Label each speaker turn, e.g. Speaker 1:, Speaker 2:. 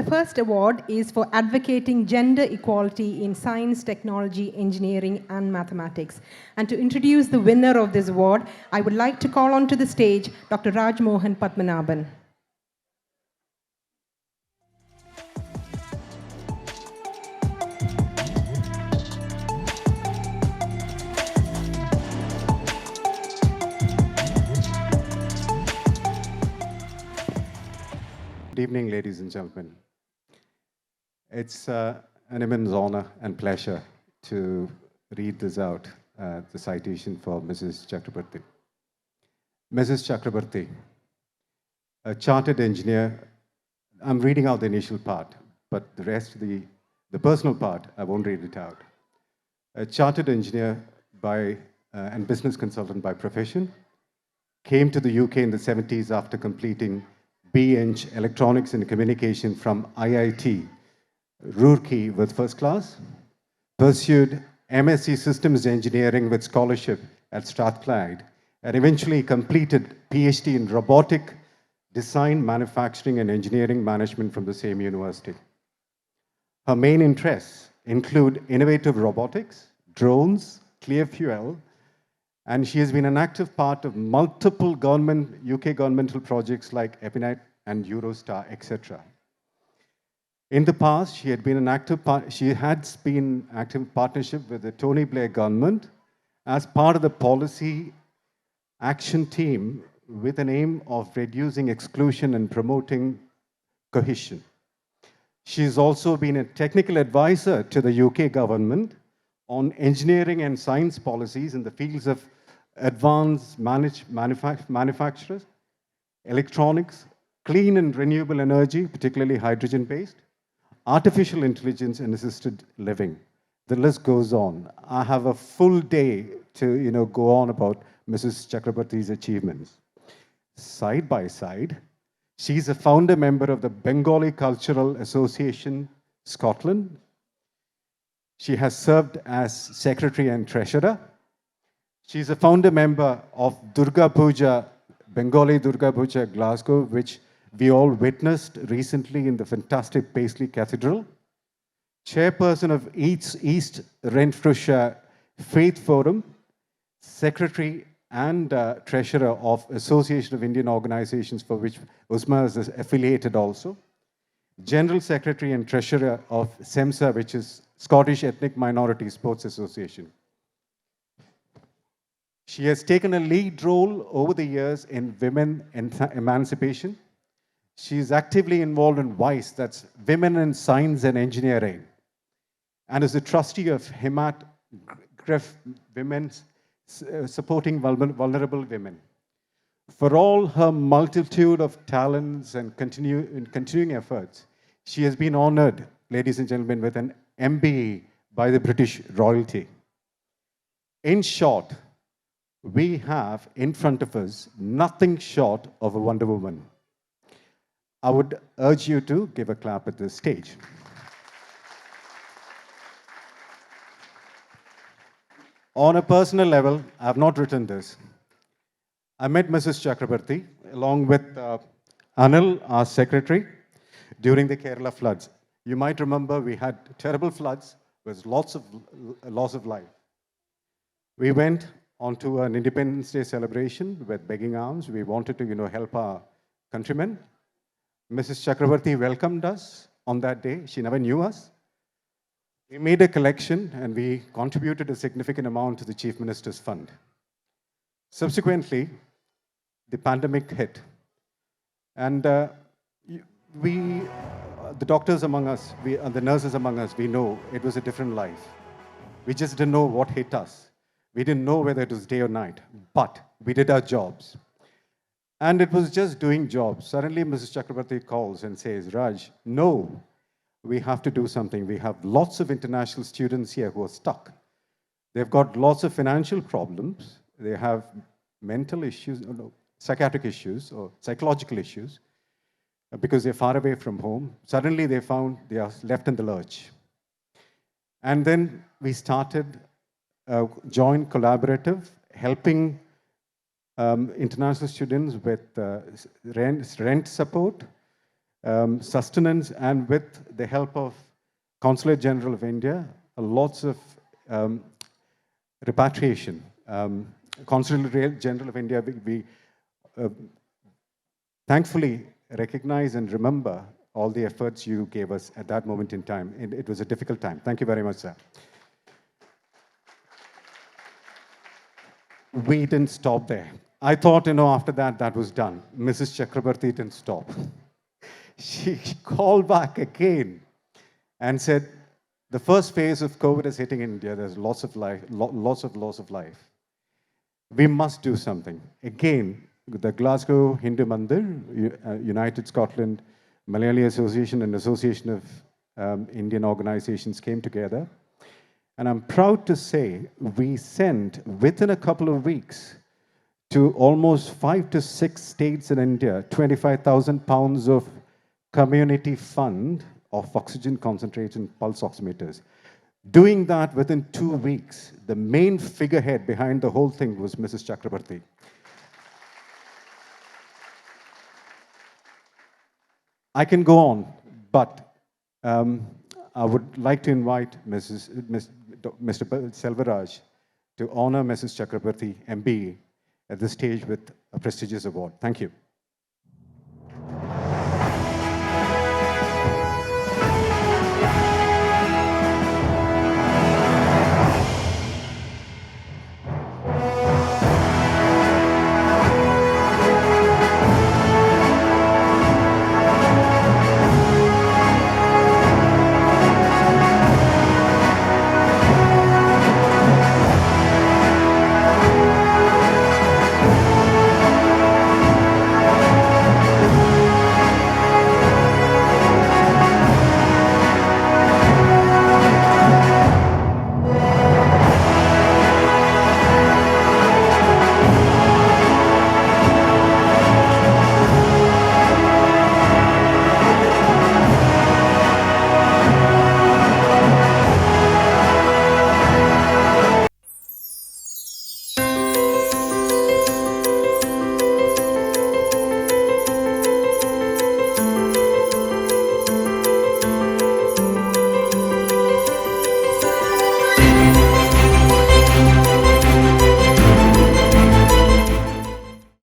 Speaker 1: The first award is for advocating gender equality in science, technology, engineering, and mathematics. And to introduce the winner of this award, I would like to call onto the stage Dr. Raj Mohan Padmanabhan.
Speaker 2: Good evening, ladies and gentlemen. It's an immense honor and pleasure to read this out, the citation for Mrs. Chakraborty. Mrs. Chakraborty, a chartered engineer. I'm reading out the initial part, but the rest, the personal part, I won't read it out. A chartered engineer by and business consultant by profession, came to the UK in the 70s after completing Eng Electronics and Communication from IIT Roorkee with first class, pursued MSc Systems Engineering with scholarship at Strathclyde, and eventually completed PhD in Robotic Design, Manufacturing and Engineering Management from the same university. Her main interests include innovative robotics, drones, clear fuel, and she has been an active part of multiple UK governmental projects like Epinet and Eurostar, etc. In the past, she had been an active partnership with the Tony Blair government as part of the policy action team with an aim of reducing exclusion and promoting cohesion. She's also been a technical advisor to the UK government on engineering and science policies in the fields of advanced manufacturers, electronics, clean and renewable energy, particularly hydrogen-based, artificial intelligence and assisted living. The list goes on. I have a full day to go on about Mrs. Chakraborty's achievements. Side by side, she's a founder member of the Bengali Cultural Association, Scotland. She has served as secretary and treasurer. She's a founder member of Durga Puja, Bengali Durga Puja, Glasgow, which we all witnessed recently in the fantastic Paisley Cathedral. Chairperson of East Renfrewshire Faith Forum, secretary and treasurer of Association of Indian Organizations, for which Usma is affiliated also. General secretary and treasurer of SEMSA, which is Scottish Ethnic Minority Sports Association. She has taken a lead role over the years in women emancipation. She is actively involved in WISE, that's Women in Science and Engineering, and is the trustee of Himat Gref Women's supporting vulnerable women. For all her multitude of talents and continuing efforts, she has been honored, ladies and gentlemen, with an MBE by the British royalty. In short, we have in front of us nothing short of a Wonder Woman. I would urge you to give a clap at this stage. On a personal level, I have not written this. I met Mrs. Chakraborty along with Anil, our secretary, during the Kerala floods. You might remember we had terrible floods with lots of loss of life. We went onto an Independence Day celebration with begging arms. We wanted to, help our countrymen. Mrs. Chakraborty welcomed us on that day. She never knew us. We made a collection and we contributed a significant amount to the Chief Minister's Fund. Subsequently, the pandemic hit. And the doctors among us, the nurses among us, we know it was a different life. We just didn't know what hit us. We didn't know whether it was day or night, but we did our jobs. And it was just doing jobs. Suddenly, Mrs. Chakraborty calls and says, Raj, no, we have to do something. We have lots of international students here who are stuck. They've got lots of financial problems. They have mental issues, psychiatric issues or psychological issues because they're far away from home. Suddenly, they found they are left in the lurch. And then we started a joint collaborative, helping international students with rent support, sustenance, and with the help of Consulate General of India, lots of repatriation. Consulate General of India, we thankfully recognize and remember all the efforts you gave us at that moment in time. It was a difficult time. Thank you very much, sir. We didn't stop there. I thought, after that was done. Mrs. Chakraborty didn't stop. She called back again and said, the first phase of COVID is hitting India. There's lots of loss of life. We must do something. Again, the Glasgow Hindu Mandir, United Scotland, Malayali Association, and Association of Indian Organizations came together. And I'm proud to say we sent, within a couple of weeks, to almost 5 to 6 states in India, 25,000 pounds of community fund of oxygen concentration pulse oximeters. Doing that within 2 weeks, the main figurehead behind the whole thing was Mrs. Chakraborty. I can go on, but I would like to invite Mr. Selvaraj to honor Mrs. Chakraborty, MBE, at this stage with a prestigious award. Thank you.